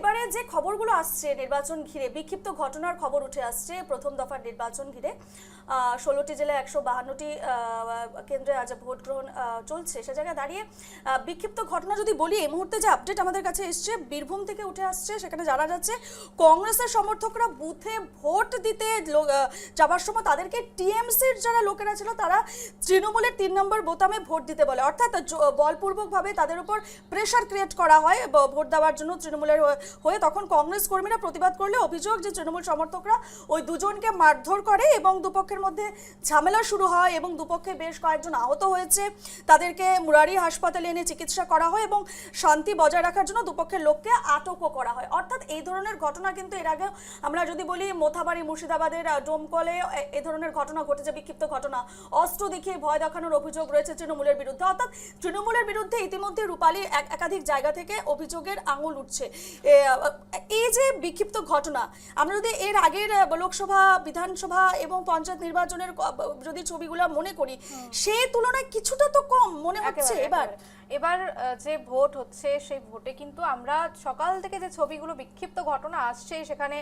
এবারে যে খবরগুলো আসছে নির্বাচন ঘিরে, বিক্ষিপ্ত ঘটনার খবর উঠে আসছে প্রথম দফার নির্বাচন ঘিরে। 16টি জেলায় 152টি কেন্দ্রে আজ ভোট গ্রহণ চলছে। সে জায়গায় দাঁড়িয়ে বিক্ষিপ্ত ঘটনা যদি বলি, এই মুহূর্তে যে আপডেট আমাদের কাছে এসছে বীরভূম থেকে উঠে আসছে, সেখানে জানা যাচ্ছে কংগ্রেসের সমর্থকরা বুথে ভোট দিতে যাবার সময় তাদেরকে টিএমসির যারা লোকেরা ছিল তারা তৃণমূলের 3 নম্বর বোতামে ভোট দিতে বলে, অর্থাৎ বলপূর্বকভাবে তাদের উপর প্রেশার ক্রিয়েট করা হয় ভোট দেওয়ার জন্য তৃণমূলের হয়ে। তখন কংগ্রেস কর্মীরা প্রতিবাদ করলে অভিযোগ যে তৃণমূল সমর্থকরা ওই দুজনকে মারধর করে এবং দুপক্ষের মধ্যে ঝামেলা শুরু হয় এবং দুপক্ষে বেশ কয়েকজন আহত হয়েছে। তাদেরকে মুরারি হাসপাতালে এনে চিকিৎসা করা হয় এবং শান্তি বজায় রাখার জন্য দুপক্ষের লোককে আটকও করা হয়। অর্থাৎ এই ধরনের ঘটনা কিন্তু এর আগে আমরা যদি বলি মোথাবাড়ি মুর্শিদাবাদের ডোমকলে এ ধরনের ঘটনা ঘটেছে, বিক্ষিপ্ত ঘটনা, অস্ত্র দেখিয়ে ভয় দেখানোর অভিযোগ রয়েছে তৃণমূলের বিরুদ্ধে। অর্থাৎ তৃণমূলের বিরুদ্ধে ইতিমধ্যে রূপালী একাধিক জায়গা থেকে অভিযোগের আঙুল উঠছে। এই যে বিক্ষিপ্ত ঘটনা, আমরা যদি এর আগের লোকসভা, বিধানসভা এবং পঞ্চায়েত নির্বাচনের যদি ছবিগুলো মনে করি, সেই তুলনায় কিছুটা তো কম মনে হচ্ছে এবার যে ভোট হচ্ছে সেই ভোটে কিন্তু আমরা সকাল থেকে যে ছবিগুলো বিক্ষিপ্ত ঘটনা আসছে, সেখানে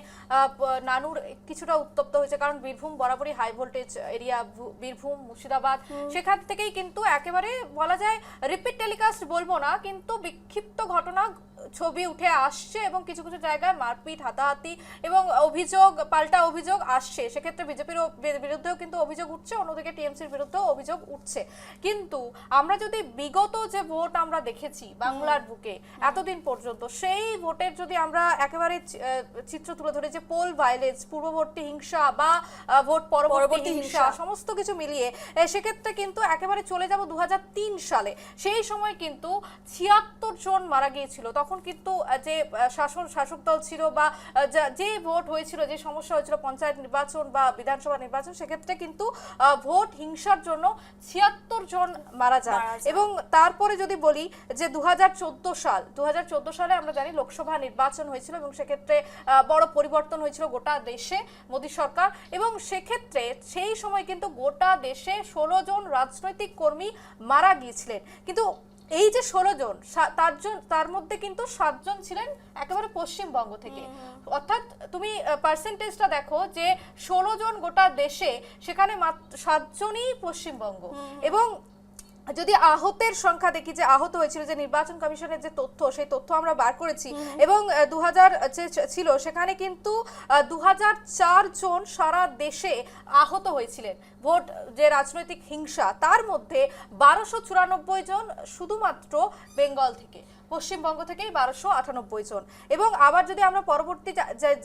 নানুর কিছুটা উত্তপ্ত হয়েছে, কারণ বীরভূম বরাবরই high voltage area, Birbhum Murshidabad, সেখান থেকেই কিন্তু একেবারে বলা যায় রিপিট টেলিকাস্ট বলবো না, কিন্তু বিক্ষিপ্ত ঘটনা ছবি উঠে আসছে এবং কিছু কিছু জায়গায় মারপিট, হাতাহাতি এবং অভিযোগ, পাল্টা অভিযোগ আসছে। সেক্ষেত্রে বিজেপির বিরুদ্ধেও কিন্তু অভিযোগ উঠছে, অন্যদিকে টিএমসির বিরুদ্ধেও অভিযোগ উঠছে। কিন্তু আমরা যদি বিগত যে ভোট আমরা দেখেছি বাংলার বুকে এতদিন পর্যন্ত, সেই ভোটের যদি আমরা একেবারে চিত্র তুলে ধরি, যে পোল ভায়োলেন্স, পূর্ববর্তী হিংসা বা ভোট পরবর্তী হিংসা, সমস্ত কিছু মিলিয়ে সেক্ষেত্রে কিন্তু একেবারে চলে যাব 2003 সালে। সেই সময় কিন্তু 76 জন মারা গিয়েছিল। তখন কিন্তু যে শাসক দল ছিল বা যে ভোট হয়েছিল, যে সমস্যা হয়েছিল পঞ্চায়েত নির্বাচন বা বিধানসভা নির্বাচন, সেক্ষেত্রে কিন্তু ভোট হিংসার জন্য 76 জন মারা যান। এবং তারপরে যদি বলি যে 2014 সালে আমরা জানি লোকসভা নির্বাচন হয়েছিল এবং সেক্ষেত্রে বড় পরিবর্তন হয়েছিল গোটা দেশে মোদী সরকার, এবং সেক্ষেত্রে সেই সময় কিন্তু গোটা দেশে 16 জন রাজনৈতিক কর্মী মারা গিয়েছিলেন। কিন্তু এই যে 16 জন, তার মধ্যে কিন্তু 7 জন ছিলেন একেবারে পশ্চিমবঙ্গ থেকে। অর্থাৎ তুমি পার্সেন্টেজটা দেখো যে 16 জন গোটা দেশে, সেখানে মাত্র 7 জনই পশ্চিমবঙ্গ। এবং যদি আহতের সংখ্যা দেখি, যে আহত হয়েছিল, যে নির্বাচন কমিশনের যে তথ্য, সেই তথ্য আমরা বার করেছি, এবং 2000 ছিল সেখানে কিন্তু 2004 জন সারা দেশে আহত হয়েছিলেন ভোট যে রাজনৈতিক হিংসা, তার মধ্যে 1294 জন শুধুমাত্র বেঙ্গল থেকে, পশ্চিমবঙ্গ থেকেই 1298 জন। এবং আবার যদি আমরা পরবর্তী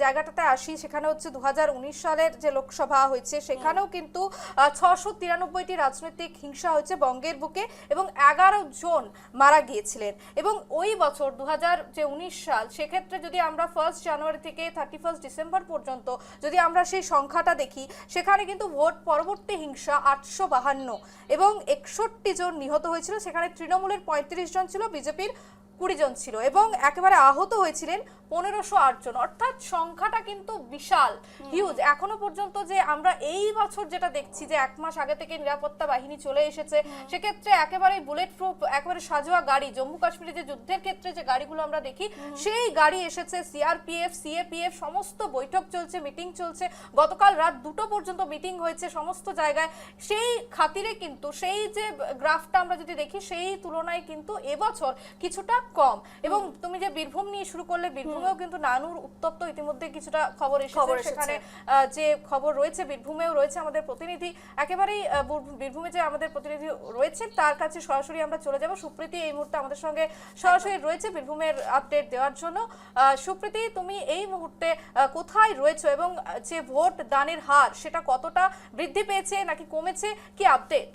জায়গাটাতে আসি, সেখানে হচ্ছে 2019 সালের যে লোকসভা হয়েছে, সেখানেও কিন্তু 693টি রাজনৈতিক হিংসা হয়েছে বঙ্গের বুকে এবং 11 জন মারা গিয়েছিলেন। এবং ওই বছর 2019 সাল, সেক্ষেত্রে যদি আমরা 1 জানুয়ারি থেকে 31 ডিসেম্বর পর্যন্ত যদি আমরা সেই সংখ্যাটা দেখি, সেখানে কিন্তু ভোট পরবর্তী হিংসা 852 এবং 61 জন নিহত হয়েছিল। সেখানে তৃণমূলের 35 জন ছিল, বিজেপির 20 জন ছিল, এবং একেবারে আহত হয়েছিলেন 1508 জন। অর্থাৎ সংখ্যাটা কিন্তু বিশাল, হিউজ। এখনো পর্যন্ত যে আমরা এই বছর যেটা দেখছি, যে 1 মাস আগে থেকে নিরাপত্তা বাহিনী চলে এসেছে, সেক্ষেত্রে একেবারে বুলেট প্রুফ, একেবারে সাজোয়া গাড়ি, জম্মু কাশ্মীরে যে যুদ্ধের ক্ষেত্রে যে গাড়িগুলো আমরা দেখি, সেই গাড়ি এসেছে, সিআরপিএফ, সিএপিএফ, সমস্ত বৈঠক চলছে, মিটিং চলছে। গতকাল রাত 2টো পর্যন্ত মিটিং হয়েছে সমস্ত জায়গায়। সেই খাতিরে কিন্তু সেই যে গ্রাফটা আমরা যদি দেখি, সেই তুলনায় কিন্তু এবছর কিছুটা কম। এবং তুমি যে বীরভূম নিয়ে শুরু করলে, বীরভূমেও কিন্তু নানুর উত্তপ্ত ইতিমধ্যে কিছুটা খবর এসেছে। সেখানে যে খবর রয়েছে, বীরভূমেও রয়েছে আমাদের প্রতিনিধি, একেবারেই বীরভূমে যে আমাদের প্রতিনিধি রয়েছে তার কাছে সরাসরি আমরা চলে যাব। সুপ্রীতি এই মুহূর্তে আমাদের সঙ্গে সরাসরি রয়েছে বীরভূমের আপডেট দেওয়ার জন্য। সুপ্রীতি, তুমি এই মুহূর্তে কোথায় রয়েছো এবং যে ভোট দানের হার সেটা কতটা বৃদ্ধি পেয়েছে নাকি কমেছে, কি আপডেট?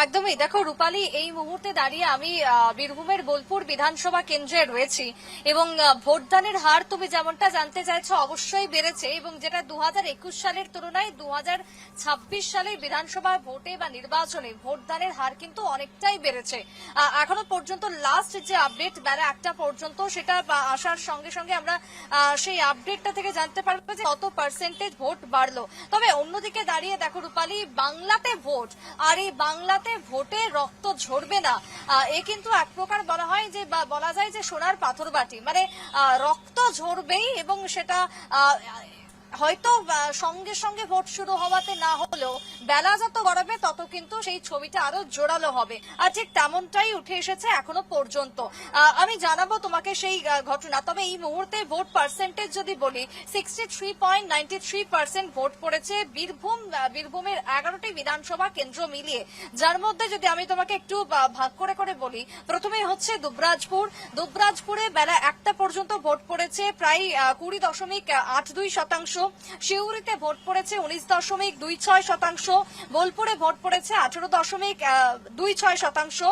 একদমই, দেখো রূপালী, এই মুহূর্তে দাঁড়িয়ে আমি বীরভূমের বোলপুর বিধানসভা কেন্দ্রে রয়েছি এবং ভোটদানের হার তুমি যেমনটা জানতে চাইছো, অবশ্যই বেড়েছে, এবং যেটা 2021 সালের তুলনায় 2026 সালের বিধানসভা ভোটে বা নির্বাচনে ভোটদানের হার কিন্তু অনেকটাই বেড়েছে। এখনো পর্যন্ত লাস্ট যে আপডেট বেলা 1টা পর্যন্ত, সেটা আসার সঙ্গে সঙ্গে আমরা সেই আপডেটটা থেকে জানতে পারবো যে কত পার্সেন্টেজ ভোট বাড়লো। তবে অন্যদিকে দাঁড়িয়ে দেখো রূপালী, বাংলাতে ভোট, আর এই বাংলাতে যাতে ভোটে রক্ত ঝরবে না, এ কিন্তু এক প্রকার বলা হয় যে বা বলা যায় যে সোনার পাথর বাটি, মানে রক্ত ঝরবেই এবং সেটা হয়তো সঙ্গে সঙ্গে ভোট শুরু হওয়াতে না হলেও বেলা যত গড়াবে তত কিন্তু সেই ছবিটা আরো জোরালো হবে। আর ঠিক তেমনটাই উঠে এসেছে এখনো পর্যন্ত। আমি জানাবো তোমাকে সেই ঘটনা। তবে এই মুহূর্তে ভোট পার্সেন্টেজ যদি বলি 63.93% ভোট পড়েছে বীরভূমের 11টি বিধানসভা কেন্দ্র মিলিয়ে, যার মধ্যে যদি আমি তোমাকে একটু ভাগ করে করে বলি, প্রথমে হচ্ছে দুবরাজপুরে বেলা 1টা পর্যন্ত ভোট পড়েছে প্রায় 20.82%। শিউরিতে ভোট পড়েছে 19.26%, বোলপুরে ভোট পড়েছে 18.26%,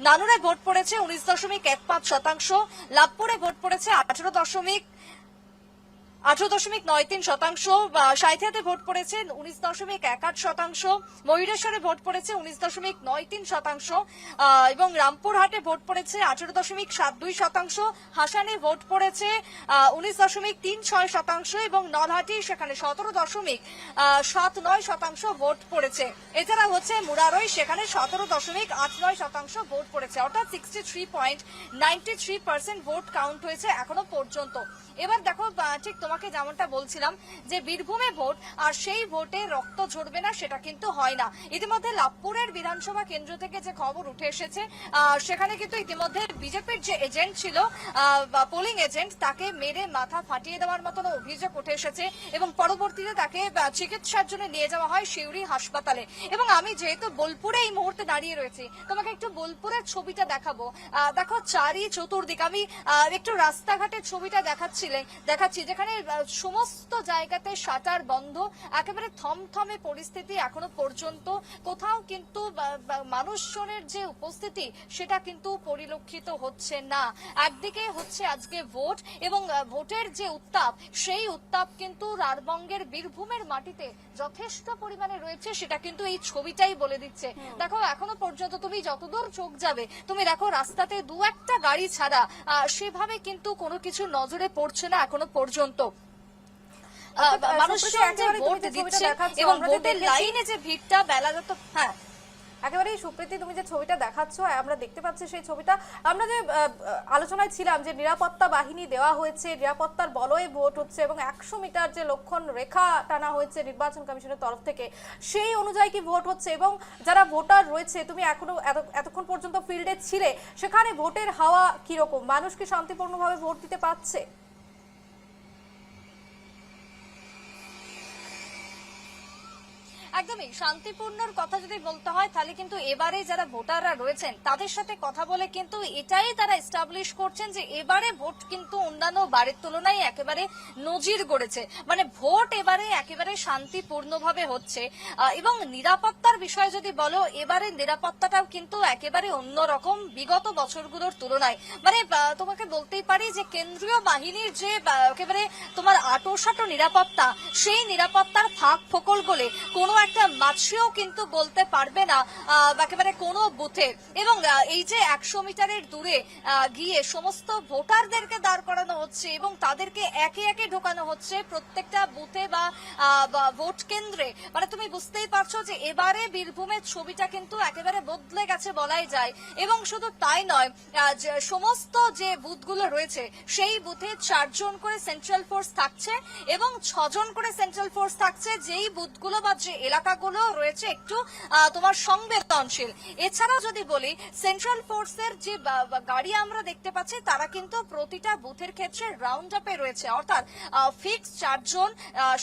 নানুরে ভোট পড়েছে 19.15%, লাভপুরে ভোট পড়েছে 18.93%, সাঁইথিয়াতে ভোট পড়েছে 19.18%, ময়ূরেশ্বরে ভোট পড়েছে 19.93%, এবং রামপুরহাটে ভোট পড়েছে 18.72%, হাসানে ভোট পড়েছে 19.36% এবং নলহাটি সেখানে 17.79% ভোট পড়েছে। এছাড়া হচ্ছে মুরারই, সেখানে 17.89% ভোট পড়েছে, অর্থাৎ 63.93% ভোট কাউন্ট হয়েছে এখনো পর্যন্ত। এবার দেখো, ঠিক তোমাকে যেমনটা বলছিলাম যে বীরভূমে ভোট আর সেই ভোটে রক্ত ঝরবে না সেটা কিন্তু হয় না। ইতিমধ্যে লাভপুরের বিধানসভা কেন্দ্র থেকে যে খবর উঠে এসেছে, সেখানে কিন্তু ইতিমধ্যে বিজেপির যে এজেন্ট ছিল, পোলিং এজেন্ট, তাকে মেরে মাথা ফাটিয়ে দেওয়ার মতন অভিযোগ উঠে এসেছে এবং পরবর্তীতে তাকে চিকিৎসার জন্য নিয়ে যাওয়া হয় সিউড়ি হাসপাতালে। এবং আমি যেহেতু বোলপুরে এই মুহূর্তে দাঁড়িয়ে রয়েছি, তোমাকে একটু বোলপুরের ছবিটা দেখাবো। দেখো চতুর্দিক আমি একটু রাস্তাঘাটের ছবিটা দেখাচ্ছি, যেখানে সমস্ত জায়গাতে শাটার বন্ধ, একেবারে থমথমে পরিস্থিতি এখনো পর্যন্ত। কোথাও কিন্তু মানুষজনের যে উপস্থিতি সেটা কিন্তু পরিলক্ষিত হচ্ছে না। একদিকে হচ্ছে আজকে ভোট এবং ভোটের যে উত্তাপ, সেই উত্তাপ কিন্তু রাঢ়বঙ্গের বীরভূমের মাটিতে যথেষ্ট পরিমাণে রয়েছে, সেটা কিন্তু এই ছবিটাই বলে দিচ্ছে। দেখো এখনো পর্যন্ত তুমি যতদূর চোখ যাবে, তুমি দেখো রাস্তাতে দু একটা গাড়ি ছাড়া সেভাবে কিন্তু কোনো কিছু নজরে পড়ছে না এখনো পর্যন্ত। মানুষ ভোট দিচ্ছে এবং ভোটের লাইনে যে ভিড়টা বেলা যত, হ্যাঁ একেবারেই সুপ্রীতি, তুমি যে ছবিটা দেখাচ্ছ আমরা দেখতে পাচ্ছি সেই ছবিটা। আমরা যে আলোচনায় ছিলাম যে নিরাপত্তা বাহিনী দেওয়া হয়েছে, নিরাপত্তার বলয়ে ভোট হচ্ছে এবং 100 মিটার যে লক্ষণ রেখা টানা হয়েছে নির্বাচন কমিশনের তরফ থেকে, সেই অনুযায়ী কি ভোট হচ্ছে? এবং যারা ভোটার রয়েছে, তুমি এতক্ষণ পর্যন্ত ফিল্ডে ছিলে, সেখানে ভোটের হাওয়া কিরকম? মানুষ কি শান্তিপূর্ণভাবে ভোট দিতে পারছে? একদমই শান্তিপূর্ণর কথা যদি বলতে হয়, তাহলে কিন্তু এবারে যারা ভোটাররা রয়েছেন তাদের সাথে কথা বলে কিন্তু এটাই তারা এস্টাবলিশ করছেন যে এবারে ভোট কিন্তু অন্যান্য বারের তুলনায় একেবারে নজির গড়েছে। মানে ভোট এবারে একেবারে শান্তিপূর্ণভাবে হচ্ছে। এবং নিরাপত্তার বিষয় যদি বলো, এবারে নিরাপত্তাটাও কিন্তু একেবারে অন্যরকম বিগত বছরগুলোর তুলনায়। মানে তোমাকে বলতেই পারি যে কেন্দ্রীয় বাহিনীর যে একেবারে তোমার আঁটোসাঁটো নিরাপত্তা, সেই নিরাপত্তার ফাঁক ফোকল বলে কোনো একটা মাছিও কিন্তু বলতে পারবে না একেবারে কোনো বুথে। এবং এই যে 100 মিটারের দূরে গিয়ে সমস্ত ভোটারদেরকে দাঁড় করানো হচ্ছে এবং তাদেরকে একে একে ঢোকানো হচ্ছে প্রত্যেকটা বুথে বা ভোট কেন্দ্রে। মানে তুমি বুঝতেই পারছো যে এবারে বীরভূমের ছবিটা কিন্তু একেবারে বদলে গেছে বলাই যায়। এবং শুধু তাই নয়, সমস্ত যে বুথগুলো রয়েছে সেই বুথে 4 জন করে সেন্ট্রাল ফোর্স থাকছে এবং 6 জন করে সেন্ট্রাল ফোর্স থাকছে, যেই বুথগুলো বা যে এলাকাগুলো রয়েছে একটু তোমার সংবেদনশীল। এছাড়াও যদি বলি, সেন্ট্রাল ফোর্সের যে গাড়ি আমরা দেখতে পাচ্ছি, তারা কিন্তু প্রতিটা বুথের ক্ষেত্রে রাউন্ড আপে রয়েছে, অর্থাৎ ফিক্স 4 জন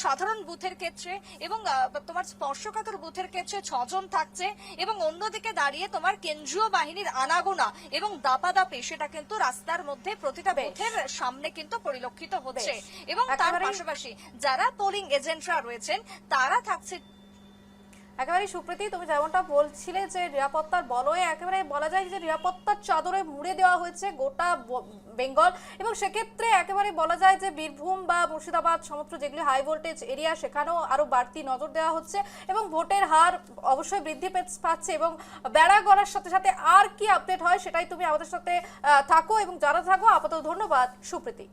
সাধারণ বুথের ক্ষেত্রে এবং তোমার স্পর্শকাতর বুথের ক্ষেত্রে 6 জন থাকছে। এবং অন্যদিকে দাঁড়িয়ে তোমার কেন্দ্রীয় বাহিনীর আনাগোনা এবং দাপাদাপি, সেটা কিন্তু রাস্তার মধ্যে প্রতিটা বুথের সামনে কিন্তু পরিলক্ষিত হচ্ছে। এবং তার পাশাপাশি যারা পোলিং এজেন্টরা রয়েছেন তারা থাকছে। একেবারে সুপ্রীতি, তুমি যেমনটা বলছিলে যে নিরাপত্তার বলয়ে একেবারে বলা যায় যে নিরাপত্তার চাদরে মুড়ে দেওয়া হয়েছে গোটা বেঙ্গল। এবং সেক্ষেত্রে একেবারে বলা যায় যে বীরভূম বা মুর্শিদাবাদ সমস্ত যেগুলি হাই ভোল্টেজ এরিয়া, সেখানেও আরো বাড়তি নজর দেওয়া হচ্ছে এবং ভোটের হার অবশ্যই বৃদ্ধি পাচ্ছে। এবং বেড়া গড়ার সাথে সাথে আর কি আপডেট হয় সেটাই তুমি আমাদের সাথে থাকো এবং যারা থাকো। আপাতত ধন্যবাদ সুপ্রীতি।